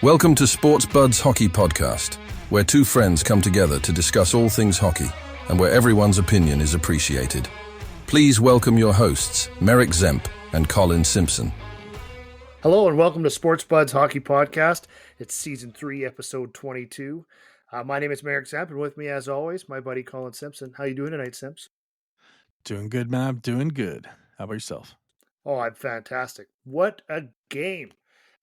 Welcome to Sports Buds Hockey Podcast, where two friends come together to discuss all things hockey and where everyone's opinion is appreciated. Please welcome your hosts, Merrick Zemp and Collin Simpson. Hello and welcome to Sports Buds Hockey Podcast. It's Season 3, Episode 22. My name is Merrick Zemp, and with me, as always, my buddy Collin Simpson. How you doing tonight, Simps? Doing good, man. Doing good. How about yourself? Oh, I'm fantastic. What a game.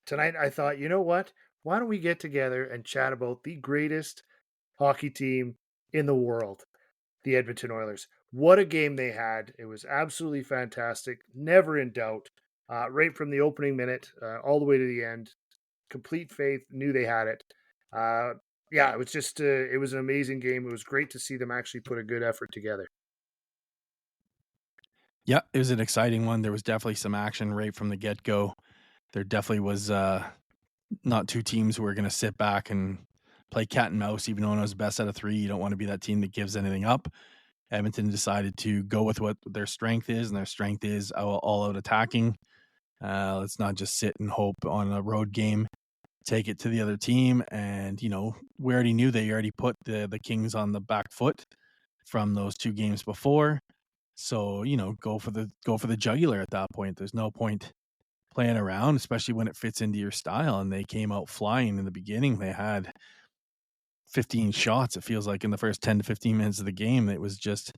Tonight, I thought, you know what? Why don't we get together and chat about the greatest hockey team in the world, the Edmonton Oilers. What a game they had. It was absolutely fantastic. Never in doubt. Right from the opening minute all the way to the end. Complete faith. Knew they had it. It was just, it was an amazing game. It was great to see them actually put a good effort together. Yeah, it was an exciting one. There was definitely some action right from the get-go. There definitely was not two teams who were going to sit back and play cat and mouse, even though it was best out of three. You don't want to be that team that gives anything up. Edmonton decided to go with what their strength is, and their strength is all-out attacking. Let's not just sit and hope on a road game. Take it to the other team, and we already knew they already put the Kings on the back foot from those two games before. So go for the jugular at that point. There's no point playing around, especially when it fits into your style. And they came out flying in the beginning. They had 15 shots. It feels like in the first 10 to 15 minutes of the game. It was just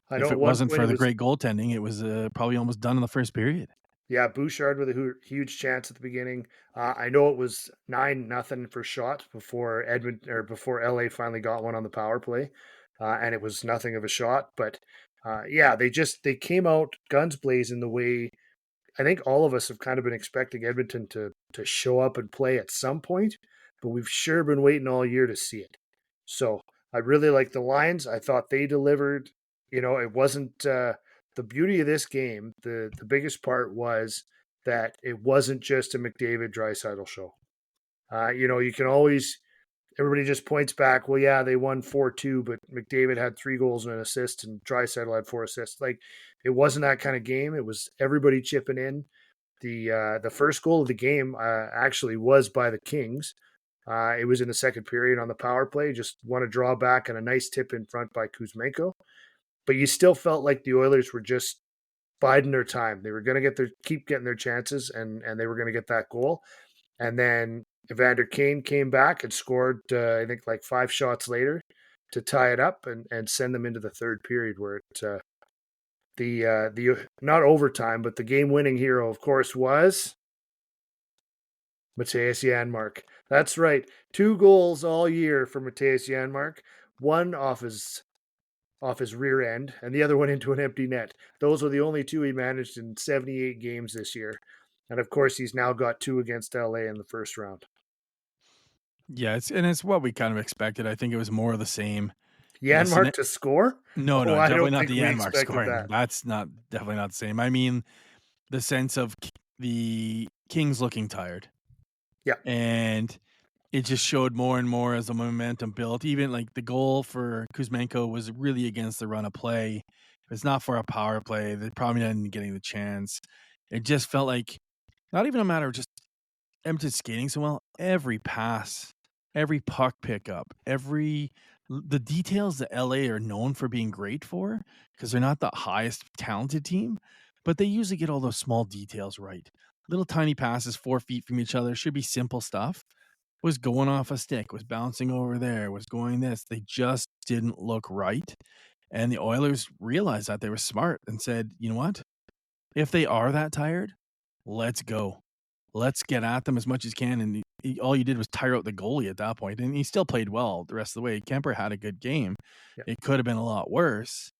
if it wasn't for the great goaltending, it was probably almost done in the first period. Yeah, Bouchard with a huge chance at the beginning. I know it was 9-0 for shot before before LA finally got one on the power play, and it was nothing of a shot. But they came out guns blazing the way I think all of us have kind of been expecting Edmonton to show up and play at some point, but we've sure been waiting all year to see it. So I really like the Lions. I thought they delivered. It wasn't. The beauty of this game, the biggest part was that it wasn't just a McDavid-Draisaitl show. You can always, everybody just points back, well, yeah, they won 4-2, but McDavid had 3 goals and an assist, and Draisaitl had 4 assists. Like, it wasn't that kind of game. It was everybody chipping in. The first goal of the game actually was by the Kings. It was in the second period on the power play, just won a drawback and a nice tip in front by Kuzmenko. But you still felt like the Oilers were just biding their time. They were going to keep getting their chances, and they were going to get that goal. And then Evander Kane came back and scored, I think, like 5 shots later to tie it up and send them into the third period, where the not overtime, but the game-winning hero, of course, was Mattias Janmark. That's right, 2 goals all year for Mattias Janmark. One off his rear end, and the other one into an empty net. Those were the only 2 he managed in 78 games this year. And of course, he's now got 2 against LA in the first round. Yeah, it's what we kind of expected. I think it was more of the same. Janmark to score? No, definitely not the Janmark scoring. That's definitely not the same. I mean, the sense of the Kings looking tired. Yeah. And it just showed more and more as the momentum built. Even like the goal for Kuzmenko was really against the run of play. It's not for a power play. They probably not getting the chance. It just felt like not even a matter of just Edmonton skating so well. Every pass, every puck pickup, the details that LA are known for being great for, because they're not the highest talented team, but they usually get all those small details right. Little tiny passes 4 feet from each other, should be simple stuff. Was going off a stick, was bouncing over there, was going this. They just didn't look right. And the Oilers realized that. They were smart and said, you know what? If they are that tired, let's go. Let's get at them as much as can. And all you did was tire out the goalie at that point. And he still played well the rest of the way. Kemper had a good game. Yeah. It could have been a lot worse.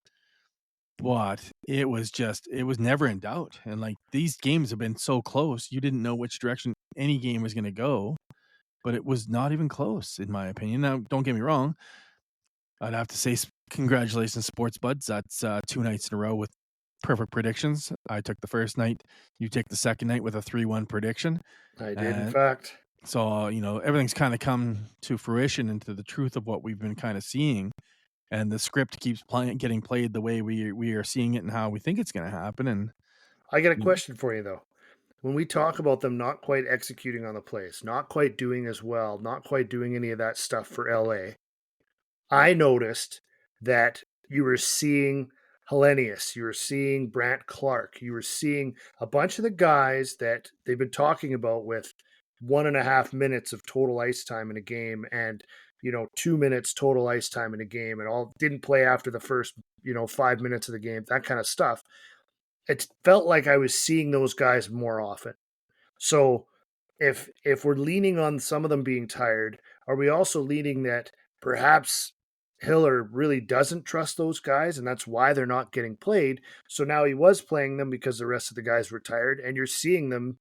But it was never in doubt. And like these games have been so close, you didn't know which direction any game was going to go. But it was not even close, in my opinion. Now, don't get me wrong. I'd have to say congratulations, Sports Buds. That's 2 nights in a row with perfect predictions. I took the first night. You take the second night with a 3-1 prediction. I did, in fact. So, everything's kind of come to fruition into the truth of what we've been kind of seeing. And the script keeps getting played the way we are seeing it and how we think it's going to happen. And I got a question for you, though. when we talk about them not quite executing on the plays, not quite doing as well, not quite doing any of that stuff for LA, I noticed that you were seeing Hellenius, you were seeing Brant Clark, you were seeing a bunch of the guys that they've been talking about with 1.5 minutes of total ice time in a game and 2 minutes total ice time in a game and all didn't play after the first 5 minutes of the game, that kind of stuff. It felt like I was seeing those guys more often. So if we're leaning on some of them being tired, are we also leaning that perhaps Hiller really doesn't trust those guys and that's why they're not getting played? So now he was playing them because the rest of the guys were tired, and you're seeing them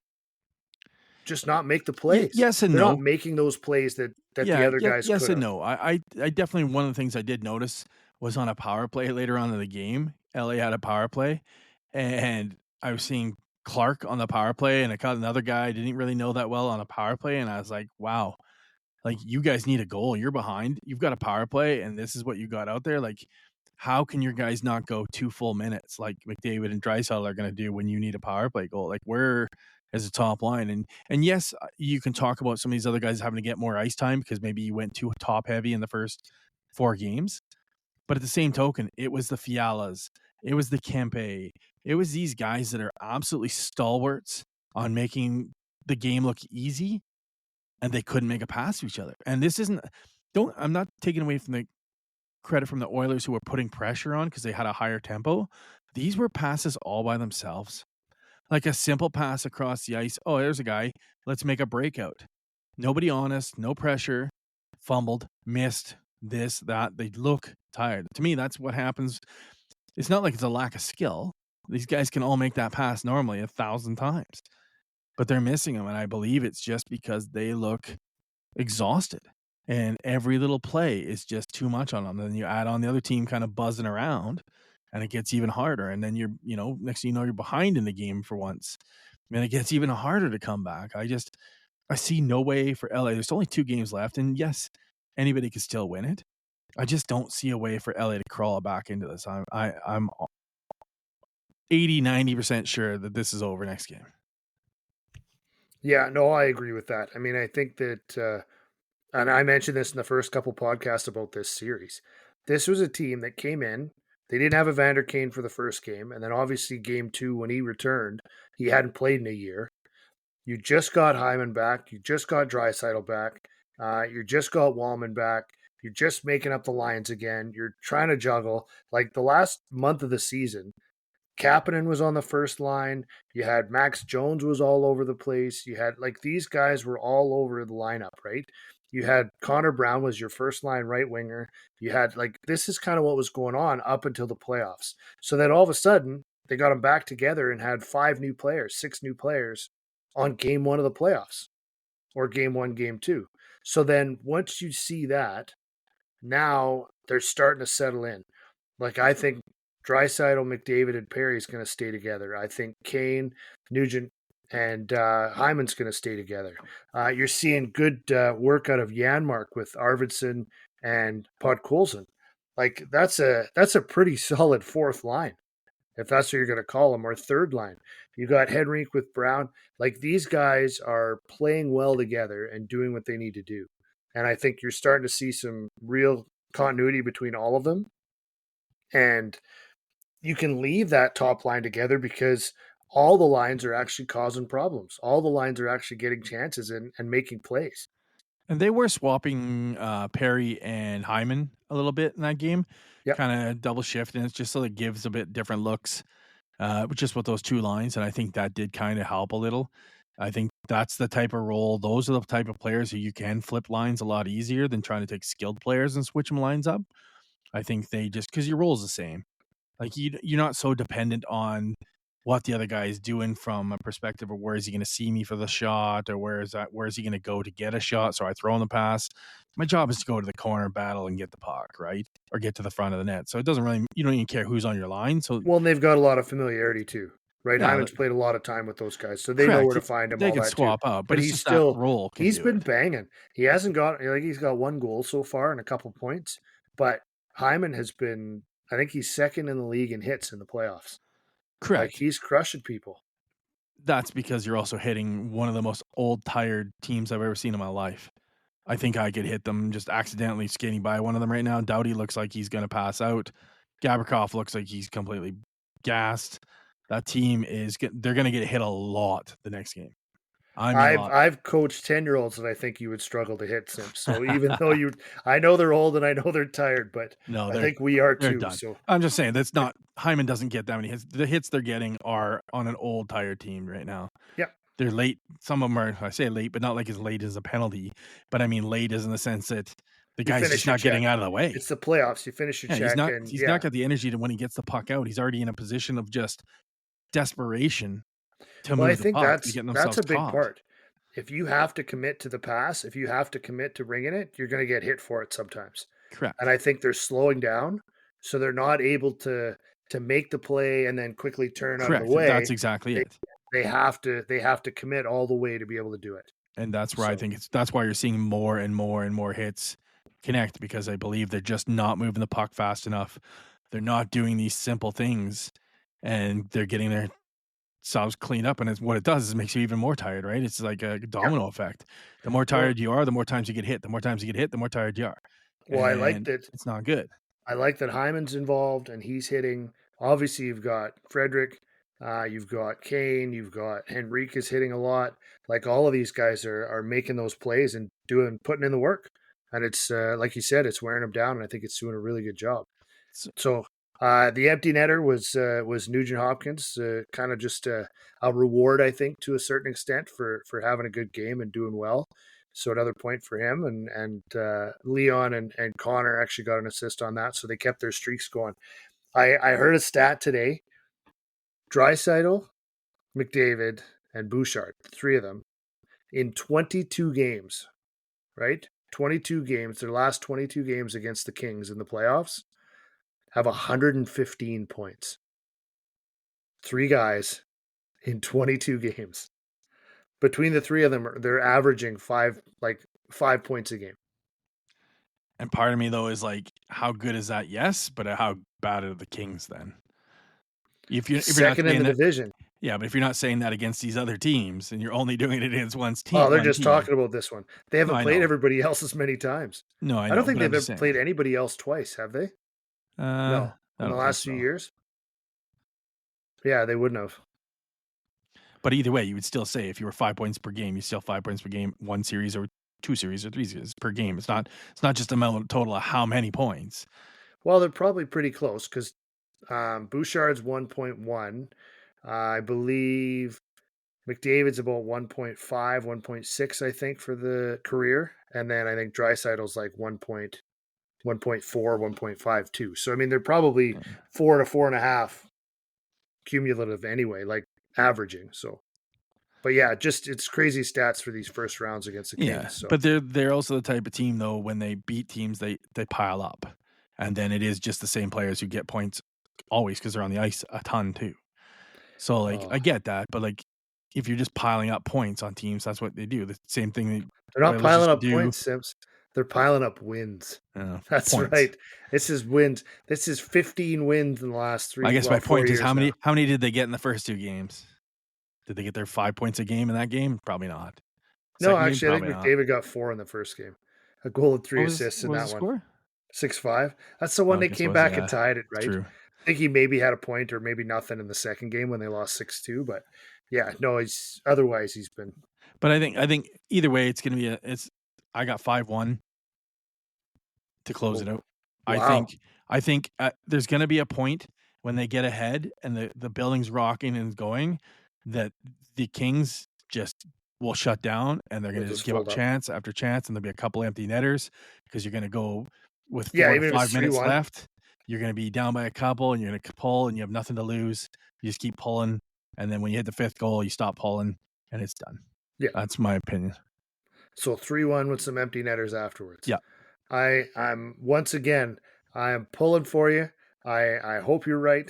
just not make the plays. Yes and They're not no. making those plays that the other guys Yes could and have. no. I definitely, one of the things I did notice was on a power play later on in the game. LA had a power play, and I was seeing Clark on the power play, and I caught another guy I didn't really know that well on a power play, and I was like, wow, like, you guys need a goal. You're behind. You've got a power play, and this is what you got out there. Like, how can your guys not go 2 full minutes like McDavid and Draisaitl are going to do when you need a power play goal? Like, where is a top line? And yes, you can talk about some of these other guys having to get more ice time because maybe you went too top heavy in the first 4 games. But at the same token, it was the Fialas, it was the Kempe, it was these guys that are absolutely stalwarts on making the game look easy, and they couldn't make a pass to each other. And this isn't don't I'm not taking away from the credit from the Oilers who were putting pressure on because they had a higher tempo. These were passes all by themselves. Like a simple pass across the ice. Oh, there's a guy. Let's make a breakout. Nobody honest, no pressure, fumbled, missed, this, that. They look tired. To me, that's what happens. It's not like it's a lack of skill. These guys can all make that pass normally 1,000 times, but they're missing them. And I believe it's just because they look exhausted. And every little play is just too much on them. Then you add on the other team kind of buzzing around, and it gets even harder. And then you're, next thing you know, you're behind in the game for once. And it gets even harder to come back. I see no way for LA. There's only 2 games left. And yes, anybody can still win it. I just don't see a way for LA to crawl back into this. I'm 80-90% sure that this is over next game. Yeah, no, I agree with that. I mean, I think that, and I mentioned this in the first couple podcasts about this series. This was a team that came in. They didn't have Evander Kane for the first game, and then obviously game 2 when he returned, he hadn't played in a year. You just got Hyman back. You just got Draisaitl back. You just got Wallman back. You're just making up the lines again. You're trying to juggle. Like the last month of the season, Kapanen was on the first line. You had Max Jones was all over the place. You had like these guys were all over the lineup, right? You had Connor Brown was your first line right winger. You had like this is kind of what was going on up until the playoffs. So then all of a sudden they got them back together and had 5 new players, 6 new players on game 1 of the playoffs or game 1, game 2. So then once you see that, now they're starting to settle in. Like I think Draisaitl, McDavid, and Perry is going to stay together. I think Kane, Nugent, and Hyman's going to stay together. You're seeing good work out of Janmark with Arvidsson and Podkolzin. Like that's a pretty solid 4th line, if that's what you're going to call them, or 3rd line. You got Henrique with Brown. Like these guys are playing well together and doing what they need to do. And I think you're starting to see some real continuity between all of them. And you can leave that top line together because all the lines are actually causing problems. All the lines are actually getting chances and making plays. And they were swapping Perry and Hyman a little bit in that game, Yep. kind of double shift, and it's just so it gives a bit different looks, just with those 2 lines. And I think that did kind of help a little. I think that's the type of role. Those are the type of players who you can flip lines a lot easier than trying to take skilled players and switch them lines up. I think they just, because your role is the same. Like you're not so dependent on what the other guy is doing from a perspective of where is he going to see me for the shot, or where is he going to go to get a shot? So I throw in the pass. My job is to go to the corner, battle, and get the puck, right? Or get to the front of the net. So it doesn't really, you don't even care who's on your line. So well, and they've got a lot of familiarity too, right? yeah, Hyman's played a lot of time with those guys, so they know correct. where to find him. They All can that swap too. out, but it's he's just still that role. He's been banging. He hasn't got like he's got 1 goal so far and a couple points, but Hyman has been. I think he's 2nd in the league in hits in the playoffs. Like Correct. he's crushing people. that's because you're also hitting one of the most old, tired teams I've ever seen in my life. I think I could hit them just accidentally skating by one of them right now. Doughty looks like he's going to pass out. Gavrikov looks like he's completely gassed. That team they're going to get hit a lot the next game. I mean, a lot. I've coached 10-year-olds that I think you would struggle to hit, Sims. So even though I know they're old and I know they're tired, but No, I think we are they're too. done. So I'm just saying that's not Hyman doesn't get that many hits. The hits they're getting are on an old, tired team right now. yeah, They're late. Some of them are, I say late, but not like as late as a penalty. But I mean late as in the sense that the guy's finish just your not getting check. out of the way. It's the playoffs. You finish your Yeah, check, he's not got the energy to when he gets the puck out. He's already in a position of just desperation to well, I move the think puck to get that's themselves a big caught. part. If you have to commit to the pass, if you have to commit to ringing it, you're going to get hit for it sometimes. Correct. And I think they're slowing down, so they're not able to make the play and then quickly turn out of Correct. the way. That's exactly it. They have to commit all the way to be able to do it. And that's where I think that's why you're seeing more and more and more hits connect, because I believe they're just not moving the puck fast enough. They're not doing these simple things, and they're getting their themselves cleaned up. And what it does is it makes you even more tired, right? It's like a domino effect. The more tired you are, the more times you get hit. The more times you get hit, the more tired you are. Well, I like that. It's not good. I like that Hyman's involved and he's hitting. Obviously, you've got Frederick, you've got Kane, you've got Henrique is hitting a lot. Like all of these guys are making those plays and putting in the work. And it's like you said, it's wearing them down, and I think it's doing a really good job. So the empty netter was Nugent Hopkins, kind of just a reward, I think, to a certain extent for having a good game and doing well. So another point for him, and Leon and Connor actually got an assist on that, so they kept their streaks going. I heard a stat today: Draisaitl, McDavid, and Bouchard, the three of them, in 22 games, right? 22 games, their last 22 games against the Kings in the playoffs, have 115 points. Three guys in 22 games. Between the three of them, they're averaging 5 points a game. And part of me, though, is like, how good is that? Yes, but how bad are the Kings then? If you're second in the division. Yeah, but if you're not saying that against these other teams and you're only doing it against one team. Oh, they're just talking about this one. They haven't played everybody else as many times. No, I don't think they've ever played anybody else twice, have they? No, in the last few years. Yeah, they wouldn't have. But either way, you would still say if you were 5 points per game, you still 5 points per game, one series or two series or three series per game. It's not just a total of how many points. Well, they're probably pretty close because Bouchard's 1.1. I believe McDavid's about 1.5, 1.6, I think, for the career. And then I think Draisaitl's like 1.4, 1.52. So, I mean, they're probably 4 to 4.5 cumulative anyway, like averaging. So, but yeah, just it's crazy stats for these first rounds against the Kings. Yeah, so. But they're also the type of team, though, when they beat teams, they pile up. And then it is just the same players who get points always because they're on the ice a ton too. So, like, I get that. But, like, if you're just piling up points on teams, that's what they do. The same thing. They're not piling up points, Sims. They're piling up wins. That's points. Right. This is wins. This is 15 wins in the last 3 I guess my point is how many did they get in the first 2 games? Did they get their 5 points a game in that game? Probably not. No, actually, I think McDavid got 4 in the first game. A goal and 3 assists in that one. Score? 6-5. That's the one they came back and tied it, right? True. I think he maybe had a point or maybe nothing in the second game when they lost 6-2. But yeah, no, he's been. But I think either way, it's going to be I got 5-1 to close it out. Wow. I think there's going to be a point when they get ahead and the building's rocking and going that the Kings just will shut down and they're going to just give up chance after chance, and there'll be a couple empty netters because you're going to go with 4 to 5 minutes left. You're going to be down by a couple and you're going to pull and you have nothing to lose. You just keep pulling. And then when you hit the 5th goal, you stop pulling and it's done. Yeah. That's my opinion. So 3-1 with some empty netters afterwards. Yeah. I'm once again, I am pulling for you. I hope you're right.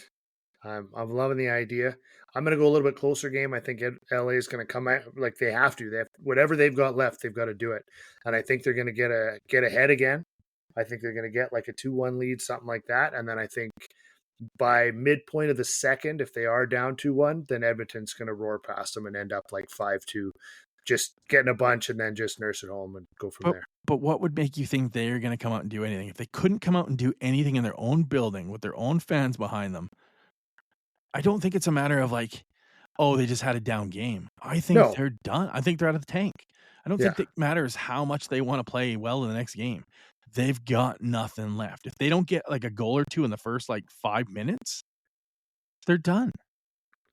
I'm loving the idea. I'm going to go a little bit closer game. I think LA is going to come out like they have to. Whatever they've got left, they've got to do it. And I think they're going to get ahead again. I think they're going to get like a 2-1 lead, something like that. And then I think by midpoint of the second, if they are down 2-1, then Edmonton's going to roar past them and end up like 5-2, just getting a bunch and then just nurse it home and go from But there. but what would make you think they're going to come out and do anything? If they couldn't come out and do anything in their own building with their own fans behind them, I don't think it's a matter of like, oh, they just had a down game. I think No, they're done. I think they're out of the tank. I don't yeah. think it matters how much they want to play well in the next game. They've got nothing left. If they don't get like a goal or two in the first like 5 minutes, they're done.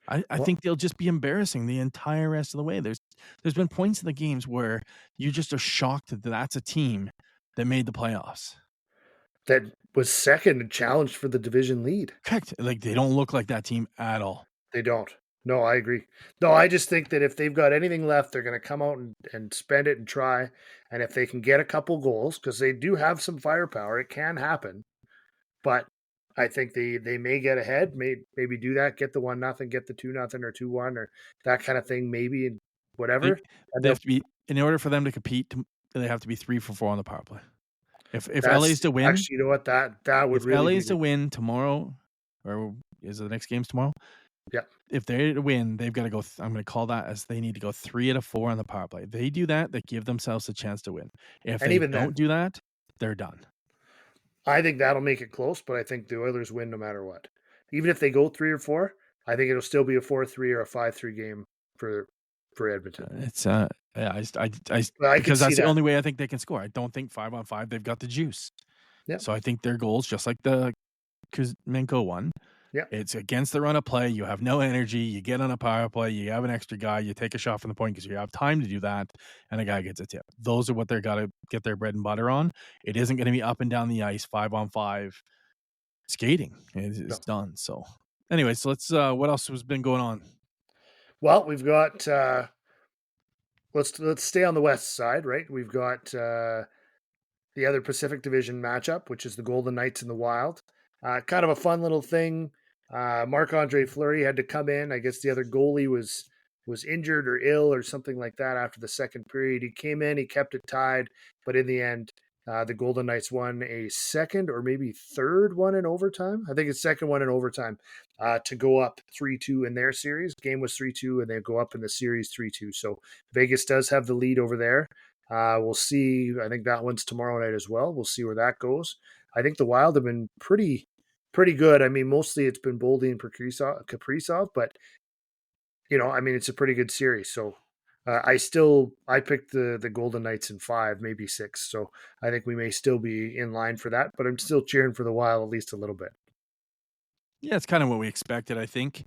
I Well, think they'll just be embarrassing the entire rest of the way. There's been points in the games where you just are shocked that that's a team that made the playoffs. that was second and challenged for the division lead. Correct. Like they don't look like that team at all. They don't. No, I agree. No, I just think that if they've got anything left, they're going to come out and spend it and try. And if they can get a couple goals, because they do have some firepower, it can happen. But I think they may get ahead, maybe do that, get the 1-0, get the 2-0 or 2-1 or that kind of thing, maybe and I whatever. think And they have to be in order for them to compete. They have to be 3 for 4 on the power play. If LA's to win, actually, you know what, that would if really LA's be to win tomorrow, or is it the next game's tomorrow? yeah. If they're to win, they've got to go. I'm going to call that as they need to go 3 out of 4 on the power play. If they do that, they give themselves a chance to win. If And they even don't then, do that, they're done. I think that'll make it close, but I think the Oilers win no matter what. Even if they go 3 or 4, I think it'll still be a 4-3 or a 5-3 game for Edmonton. It's yeah, I But I could because see that's the that. only way I think they can score. I don't think 5-on-5 they've got the juice. Yeah. So I think their goals, just like the Kuzmenko one, Yeah. it's against the run of play. You have no energy. You get on a power play. You have an extra guy. You take a shot from the point because you have time to do that, and a guy gets a tip. Those are what they're got to get their bread and butter on. It isn't going to be up and down the ice 5-on-5 skating. It's No. done. So anyway, so let's what else has been going on? Well, we've got let's stay on the west side, right? We've got the other Pacific Division matchup, which is the Golden Knights and the Wild. Kind of a fun little thing. Marc-Andre Fleury had to come in. I guess the other goalie was injured or ill or something like that after the second period. He came in, he kept it tied, but in the end, the Golden Knights won a second or maybe third one in overtime. I think it's second one in overtime to go up 3-2 in their series. Game was 3-2, and they go up in the series 3-2. So Vegas does have the lead over there. We'll see. I think that one's tomorrow night as well. We'll see where that goes. I think the Wild have been pretty good. I mean, mostly it's been Boldy and Kaprizov, but I mean, it's a pretty good series. So I picked the Golden Knights in 5, maybe 6. So I think we may still be in line for that, but I'm still cheering for the Wild at least a little bit. Yeah, it's kind of what we expected, I think,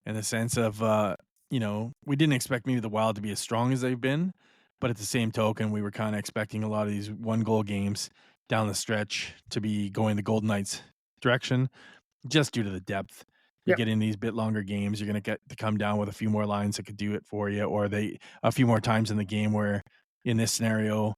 in the sense of we didn't expect maybe the Wild to be as strong as they've been, but at the same token, we were kind of expecting a lot of these 1-goal games down the stretch to be going the Golden Knights direction, just due to the depth. You Yeah. get in these bit longer games, you're going to get to come down with a few more lines that could do it for you, or a few more times in the game where, in this scenario,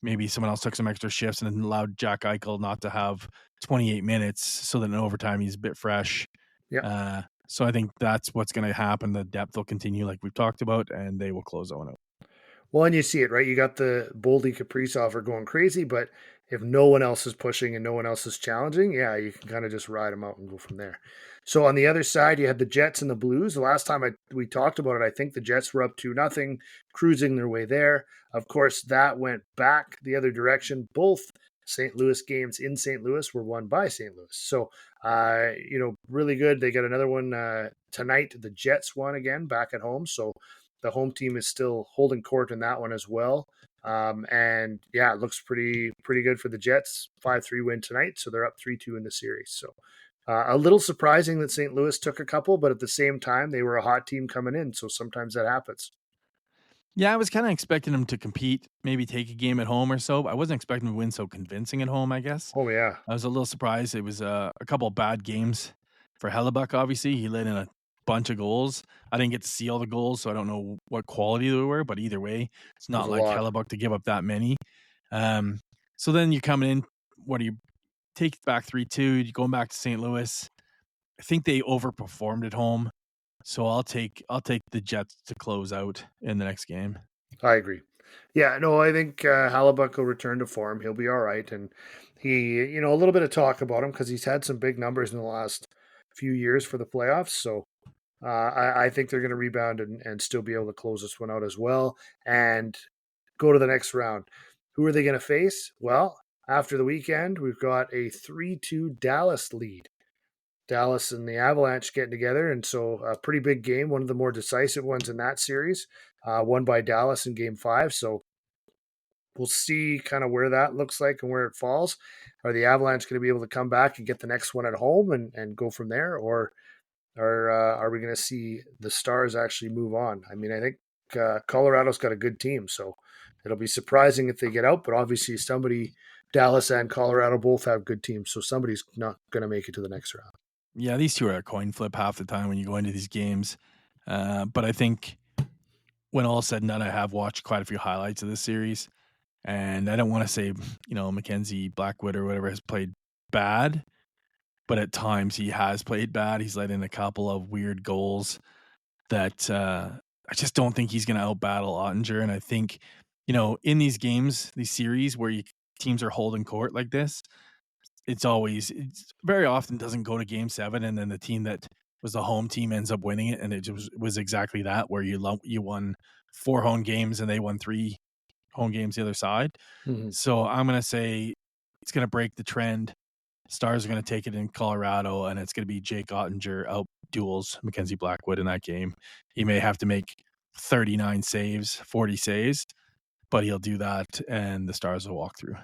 maybe someone else took some extra shifts and allowed Jack Eichel not to have 28 minutes, so that in overtime he's a bit fresh. Yeah. So I think that's what's going to happen. The depth will continue, like we've talked about, and they will close on it. Well, and you see it, right? You got the Boldy Kaprizov are going crazy, but if no one else is pushing and no one else is challenging, yeah, you can kind of just ride them out and go from there. So on the other side, you had the Jets and the Blues. The last time we talked about it, I think the Jets were up 2-0, cruising their way there. Of course, that went back the other direction. Both St. Louis games in St. Louis were won by St. Louis. So, really good. They got another one tonight. The Jets won again back at home. So the home team is still holding court in that one as well. And yeah, it looks pretty good for the Jets. 5-3 win tonight. So they're up 3-2 in the series. So a little surprising that St. Louis took a couple, but at the same time, they were a hot team coming in. So sometimes that happens. Yeah, I was kind of expecting them to compete, maybe take a game at home or so. But I wasn't expecting them to win so convincing at home, I guess. Oh, yeah. I was a little surprised. It was a couple of bad games for Hellebuck, obviously. He let in a bunch of goals. I didn't get to see all the goals, so I don't know what quality they were, but either way, it's not like Hellebuck to give up that many. So then you're coming in, what do you take back 3-2, you're going back to St. Louis. I think they overperformed at home. So I'll take the Jets to close out in the next game. I agree. Yeah, no, I think Hellebuck will return to form. He'll be all right. And he, a little bit of talk about him because he's had some big numbers in the last few years for the playoffs. So I think they're going to rebound and still be able to close this one out as well and go to the next round. Who are they going to face? Well, after the weekend, we've got a 3-2 Dallas lead. Dallas and the Avalanche getting together, and so a pretty big game, one of the more decisive ones in that series, won by Dallas in Game 5. So we'll see kind of where that looks like and where it falls. Are the Avalanche going to be able to come back and get the next one at home and go from there, or are we going to see the Stars actually move on? I mean, I think Colorado's got a good team, so it'll be surprising if they get out. But obviously, Dallas and Colorado both have good teams, so somebody's not going to make it to the next round. Yeah, these two are a coin flip half the time when you go into these games. But I think when all is said and done, I have watched quite a few highlights of this series. And I don't want to say, Mackenzie Blackwood or whatever has played bad, but at times he has played bad. He's let in a couple of weird goals that I just don't think he's going to outbattle Ottinger. And I think, in these games, these series where teams are holding court like this, it's very often doesn't go to Game 7, and then the team that was the home team ends up winning it, and it was exactly that, where you won 4 home games and they won 3 home games the other side. Mm-hmm. So I'm going to say it's going to break the trend. Stars are going to take it in Colorado, and it's going to be Jake Ottinger out duels Mackenzie Blackwood in that game. He may have to make 39 saves, 40 saves, but he'll do that, and the Stars will walk through.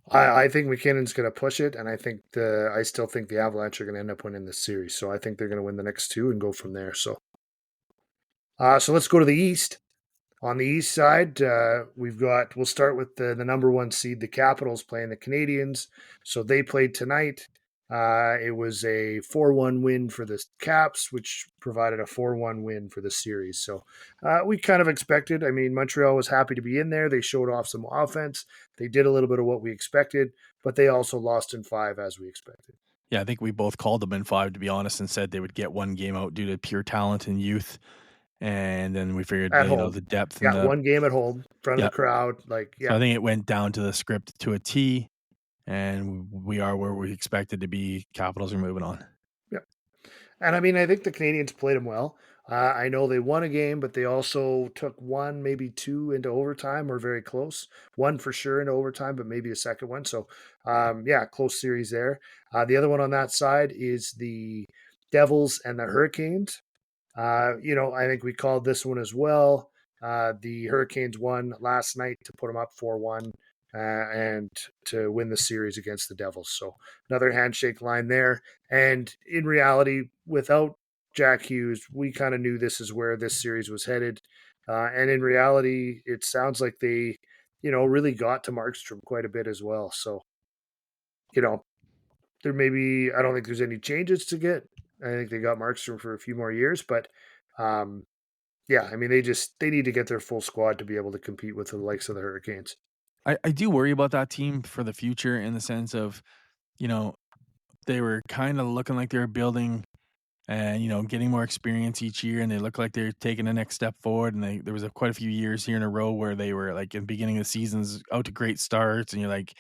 I think McKinnon's going to push it, and I still think the Avalanche are going to end up winning this series. So I think they're going to win the next 2 and go from there. So let's go to the East. On the East side, we'll start with the number 1 seed, the Capitals, playing the Canadiens. So they played tonight. It was a 4-1 win for the Caps, which provided a 4-1 win for the series. So we kind of expected. I mean, Montreal was happy to be in there. They showed off some offense. They did a little bit of what we expected, but they also lost in 5 as we expected. Yeah, I think we both called them in 5, to be honest, and said they would get one game out due to pure talent and youth. And then we figured, the depth. Got one game at home in front of the crowd. So I think it went down to the script to a T, and we are where we expected to be. Capitals are moving on. Yeah. And I mean, I think the Canadiens played them well. I know they won a game, but they also took 1, maybe 2 into overtime, or very close. 1 for sure into overtime, but maybe a second one. So, close series there. The other one on that side is the Devils and the Hurricanes. I think we called this one as well. The Hurricanes won last night to put them up 4-1 and to win the series against the Devils. So another handshake line there. And in reality, without Jack Hughes, we kind of knew this is where this series was headed. And in reality, it sounds like they, really got to Markstrom quite a bit as well. So, there may be, I don't think there's any changes to get. I think they got Markstrom for a few more years, but I mean, they need to get their full squad to be able to compete with the likes of the Hurricanes. I do worry about that team for the future, in the sense of, they were kind of looking like they were building and, getting more experience each year, and they look like they're taking the next step forward. And there was quite a few years here in a row where they were like in the beginning of the seasons out to great starts, and you're like,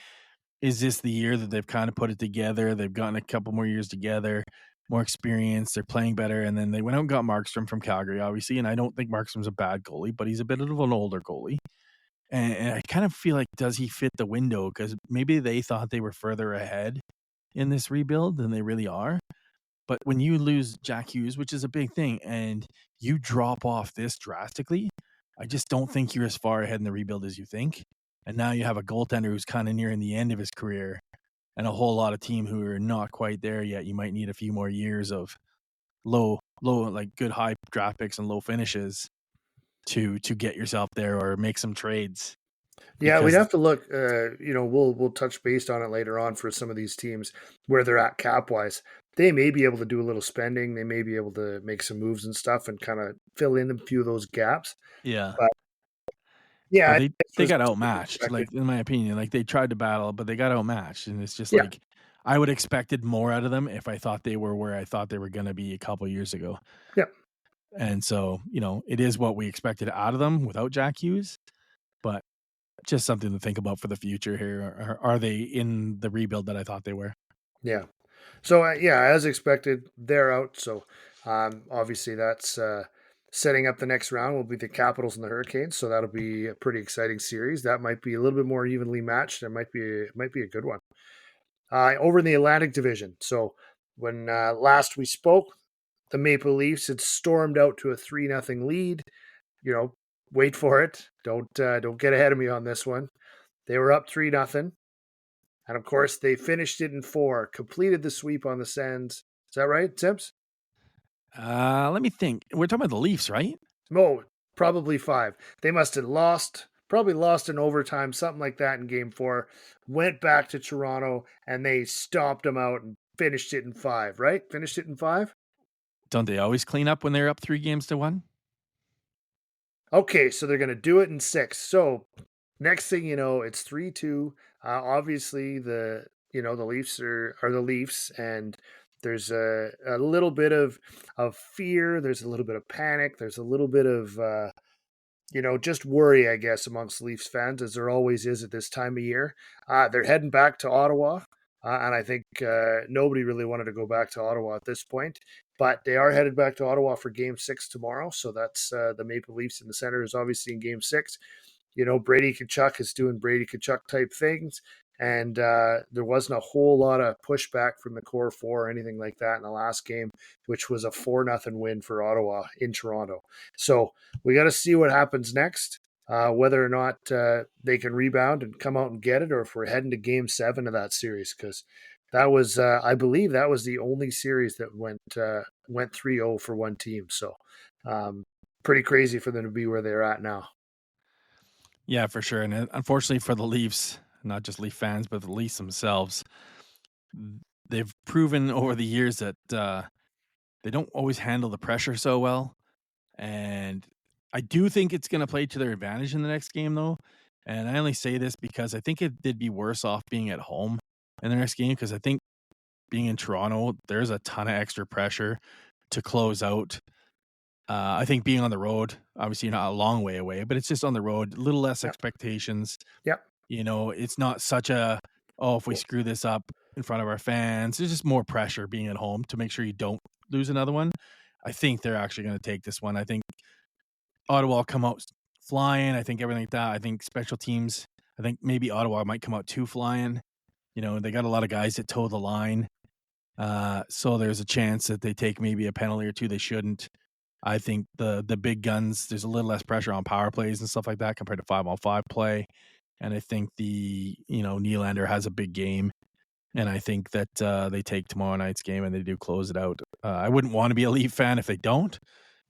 is this the year that they've kind of put it together? They've gotten a couple more years together, more experience, they're playing better. And then they went out and got Markstrom from Calgary, obviously. And I don't think Markstrom's a bad goalie, but he's a bit of an older goalie. And I kind of feel like, does he fit the window? Because maybe they thought they were further ahead in this rebuild than they really are. But when you lose Jack Hughes, which is a big thing, and you drop off this drastically, I just don't think you're as far ahead in the rebuild as you think. And now you have a goaltender who's kind of nearing the end of his career, and a whole lot of team who are not quite there yet. You might need a few more years of low, like good high draft picks and low finishes to get yourself there, or make some trades. Yeah, we'd have to look. We'll touch base on it later on for some of these teams where they're at cap wise. They may be able to do a little spending. They may be able to make some moves and stuff and kind of fill in a few of those gaps. Yeah. But yeah, they got outmatched. Like, in my opinion, like they tried to battle, but they got outmatched, and it's just like, I would have expected more out of them if I thought they were where I thought they were going to be a couple years ago. Yeah. And so, it is what we expected out of them without Jack Hughes, but just something to think about for the future here. Are they in the rebuild that I thought they were? Yeah. So yeah, as expected, they're out. So obviously that's setting up the next round will be the Capitals and the Hurricanes. So that'll be a pretty exciting series. That might be a little bit more evenly matched. It might be a good one. Over in the Atlantic Division. So when last we spoke, the Maple Leafs had stormed out to a 3-0 lead. You know, wait for it. Don't get ahead of me on this one. They were up 3-0. And of course, they finished it in 4, completed the sweep on the Sens. Is that right, Sims? Let me think. We're talking about the Leafs, right? No, probably 5. They must have probably lost in overtime, something like that in game 4. Went back to Toronto and they stomped them out and finished it in 5, right? Finished it in 5? Don't they always clean up when they're up 3-1? Okay, so they're going to do it in 6. So next thing you know, it's 3-2. Obviously, the Leafs are the Leafs, and there's a little bit of fear. There's a little bit of panic. There's a little bit of just worry, I guess, amongst Leafs fans, as there always is at this time of year. They're heading back to Ottawa, and I think nobody really wanted to go back to Ottawa at this point. But they are headed back to Ottawa for Game 6 tomorrow, so that's the Maple Leafs in the center is obviously in Game 6. Brady Tkachuk is doing Brady Tkachuk type things. And there wasn't a whole lot of pushback from the core four or anything like that in the last game, which was a 4-0 win for Ottawa in Toronto. So we got to see what happens next, whether or not they can rebound and come out and get it, or if we're heading to Game 7 of that series, because that was, I believe, that was the only series that went 3-0 for one team. So pretty crazy for them to be where they're at now. Yeah, for sure. And unfortunately for the Leafs, not just Leaf fans, but the Leafs themselves, they've proven over the years that they don't always handle the pressure so well. And I do think it's going to play to their advantage in the next game, though. And I only say this because I think they'd be worse off being at home in the next game, because I think being in Toronto, there's a ton of extra pressure to close out. I think being on the road, obviously not a long way away, but it's just on the road, a little less expectations. Yep. It's not such a, if we screw this up in front of our fans, there's just more pressure being at home to make sure you don't lose another one. I think they're actually going to take this one. I think Ottawa will come out flying. I think everything like that. I think special teams, I think maybe Ottawa might come out too flying. They got a lot of guys that toe the line. So there's a chance that they take maybe a penalty or two they shouldn't. I think the big guns, there's a little less pressure on power plays and stuff like that compared to 5-on-5 play. And I think Nylander has a big game. And I think that they take tomorrow night's game and they do close it out. I wouldn't want to be a Leaf fan if they don't.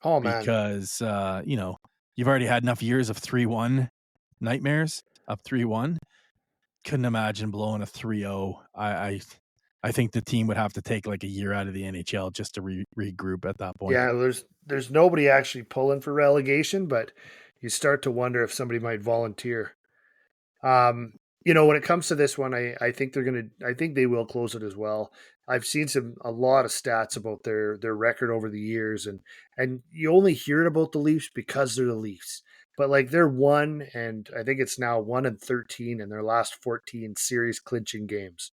Oh, man. Because, you've already had enough years of 3-1 nightmares, up 3-1. Couldn't imagine blowing a 3-0. I think the team would have to take like a year out of the NHL just to regroup at that point. Yeah, there's nobody actually pulling for relegation, but you start to wonder if somebody might volunteer. When it comes to this one, I think I think they will close it as well. I've seen a lot of stats about their record over the years, and you only hear about the Leafs because they're the Leafs. But like they're 1, and I think it's now 1-13 in their last 14 series clinching games.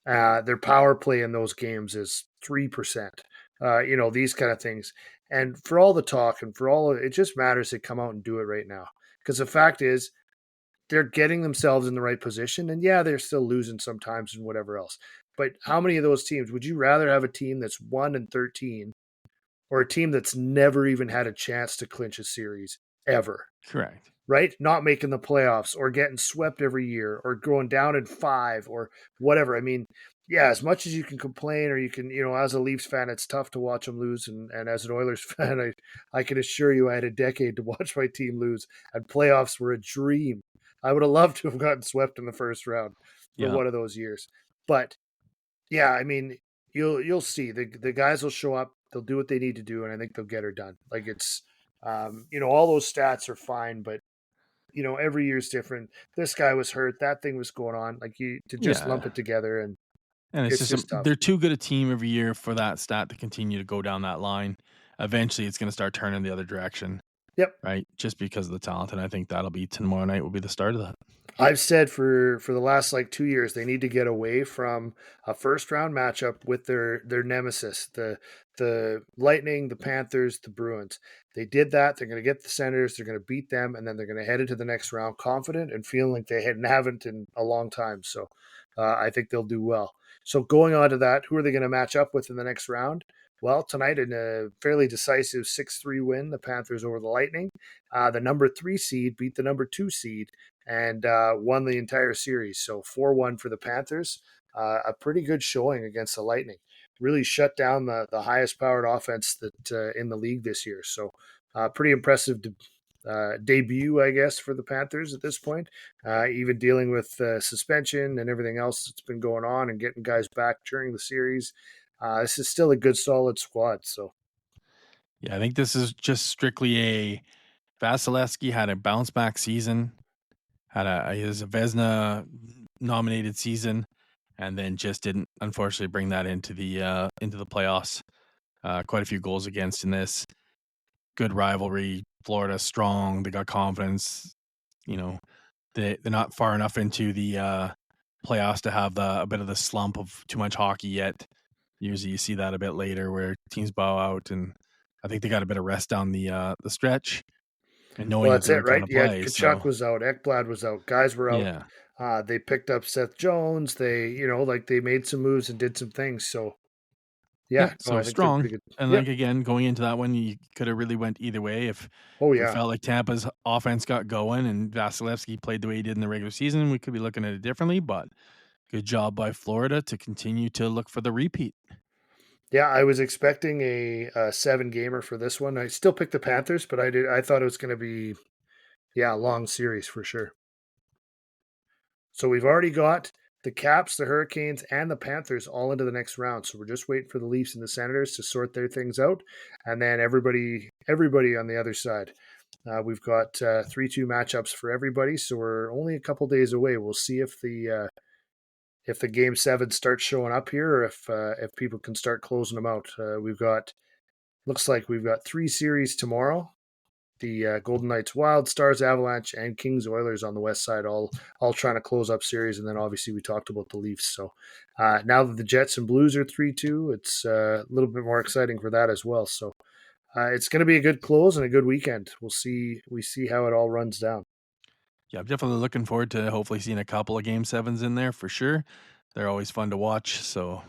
Their power play in those games is 3%. These kind of things. And for all the talk and for all of it, just matters they come out and do it right now. Because the fact is, they're getting themselves in the right position. And yeah, they're still losing sometimes and whatever else. But how many of those teams would you rather have a team that's 1-13 or a team that's never even had a chance to clinch a series ever? Correct. Right? Not making the playoffs or getting swept every year or going down in 5 or whatever. I mean, yeah, as much as you can complain or you can, as a Leafs fan, it's tough to watch them lose. And as an Oilers fan, I can assure you I had a decade to watch my team lose, and playoffs were a dream. I would have loved to have gotten swept in the first round for one of those years. But yeah, I mean, you'll see the guys will show up. They'll do what they need to do. And I think they'll get her done. Like it's, all those stats are fine, but every year's different. This guy was hurt. That thing was going on. Like to just lump it together, and it's just tough. They're too good a team every year for that stat to continue to go down that line. Eventually, it's going to start turning the other direction. Yep. Right, just because of the talent, and I think that'll be tomorrow night. Will be the start of that. I've said for the last like 2 years they need to get away from a first round matchup with their nemesis, the Lightning, the Panthers, the Bruins. They did that. They're going to get the Senators. They're going to beat them, and then they're going to head into the next round confident and feeling like they haven't in a long time. So I think they'll do well. So going on to that, who are they going to match up with in the next round? Well, tonight in a fairly decisive 6-3 win, the Panthers over the Lightning. The number 3 seed beat the number 2 seed and won the entire series. So 4-1 for the Panthers. A pretty good showing against the Lightning. Really shut down the highest powered offense that in the league this year. So pretty impressive debut, I guess, for the Panthers at this point. Even dealing with suspension and everything else that's been going on and getting guys back during the series. This is still a good, solid squad. So Yeah, I think this is just strictly a Vasilevsky had a bounce back season, his Vezina nominated season, and then just didn't unfortunately bring that into the playoffs. Quite a few goals against in this. Good rivalry. Florida strong. They got confidence. You know, they're not far enough into the playoffs to have a bit of the slump of too much hockey yet. Usually you see that a bit later where teams bow out, and I think they got a bit of rest down the stretch and knowing that that's they it, were going right? to Yeah, play. Kachuk So was out, Ekblad was out, guys were out. yeah, They picked up Seth Jones. They, they made some moves and did some things. So yeah. yeah, no, So I think they're strong, pretty good. and Yep. like again, going into that one, you could have really went either way if Oh we yeah. felt like Tampa's offense got going and Vasilevsky played the way he did in the regular season. We could be looking at it differently, but good job by Florida to continue to look for the repeat. Yeah, I was expecting a 7-gamer for this one. I still picked the Panthers, but I thought it was going to be a long series for sure. So we've already got the Caps, the Hurricanes, and the Panthers all into the next round. So we're just waiting for the Leafs and the Senators to sort their things out, and then everybody on the other side. We've got 3-2 matchups for everybody, so we're only a couple days away. We'll see if the game 7 starts showing up here, or if people can start closing them out. Looks like we've got 3 series tomorrow. The Golden Knights, Wild, Stars, Avalanche, and Kings, Oilers on the west side, all trying to close up series. And then obviously we talked about the Leafs. So now that the Jets and Blues are 3-2, it's a little bit more exciting for that as well. So it's going to be a good close and a good weekend. We see how it all runs down. Yeah, I'm definitely looking forward to hopefully seeing a couple of game 7s in there for sure. They're always fun to watch, so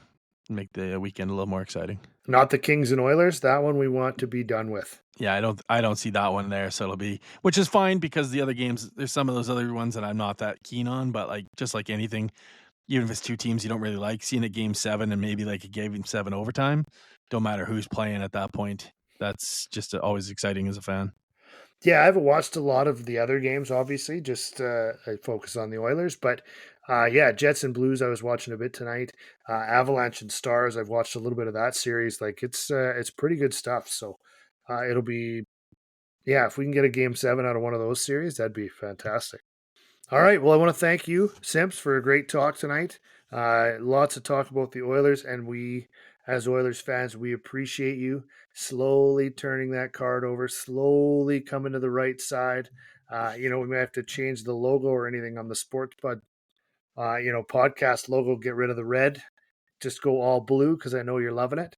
make the weekend a little more exciting. Not the Kings and Oilers. That one we want to be done with. Yeah, I don't see that one there, so it'll be, which is fine because the other games, there's some of those other ones that I'm not that keen on, but like just like anything, even if it's two teams you don't really like, seeing a game 7 and maybe like a game 7 overtime, don't matter who's playing at that point. That's just always exciting as a fan. Yeah, I haven't watched a lot of the other games, obviously. Just I focus on the Oilers, but yeah, Jets and Blues. I was watching a bit tonight. Avalanche and Stars. I've watched a little bit of that series. Like it's pretty good stuff. So it'll be if we can get a game 7 out of one of those series, that'd be fantastic. All right. Well, I want to thank you, Simps, for a great talk tonight. Lots of talk about the Oilers, and we, as Oilers fans, we appreciate you slowly turning that card over, slowly coming to the right side. We may have to change the logo or anything on the Sports Bud, podcast logo. Get rid of the red, just go all blue because I know you're loving it.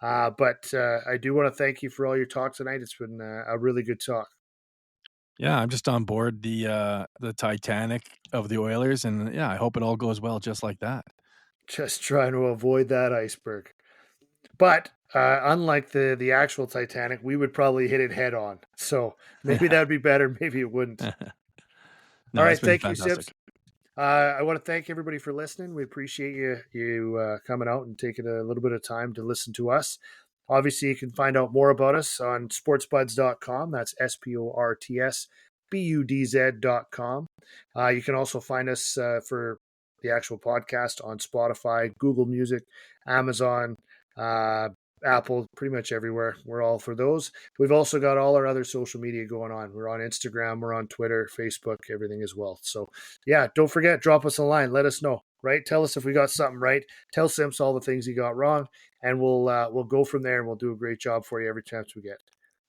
But I do want to thank you for all your talk tonight. It's been a really good talk. Yeah, I'm just on board the Titanic of the Oilers, and yeah, I hope it all goes well just like that. Just trying to avoid that iceberg. But unlike the actual Titanic, we would probably hit it head on. So maybe that would be better. Maybe it wouldn't. No, All it's right. been Thank you, fantastic. Sips. I want to thank everybody for listening. We appreciate you coming out and taking a little bit of time to listen to us. Obviously, you can find out more about us on sportsbuds.com. That's sportsbudz.com. You can also find us for the actual podcast on Spotify, Google Music, Amazon, Apple, pretty much everywhere. We're all for those. We've also got all our other social media going on. We're on Instagram, we're on Twitter, Facebook, everything as well. So yeah, don't forget, drop us a line. Let us know, right? Tell us if we got something right. Tell Simps all the things he got wrong, and we'll go from there, and we'll do a great job for you every chance we get.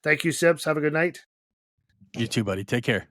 Thank you, Simps. Have a good night. You too, buddy. Take care.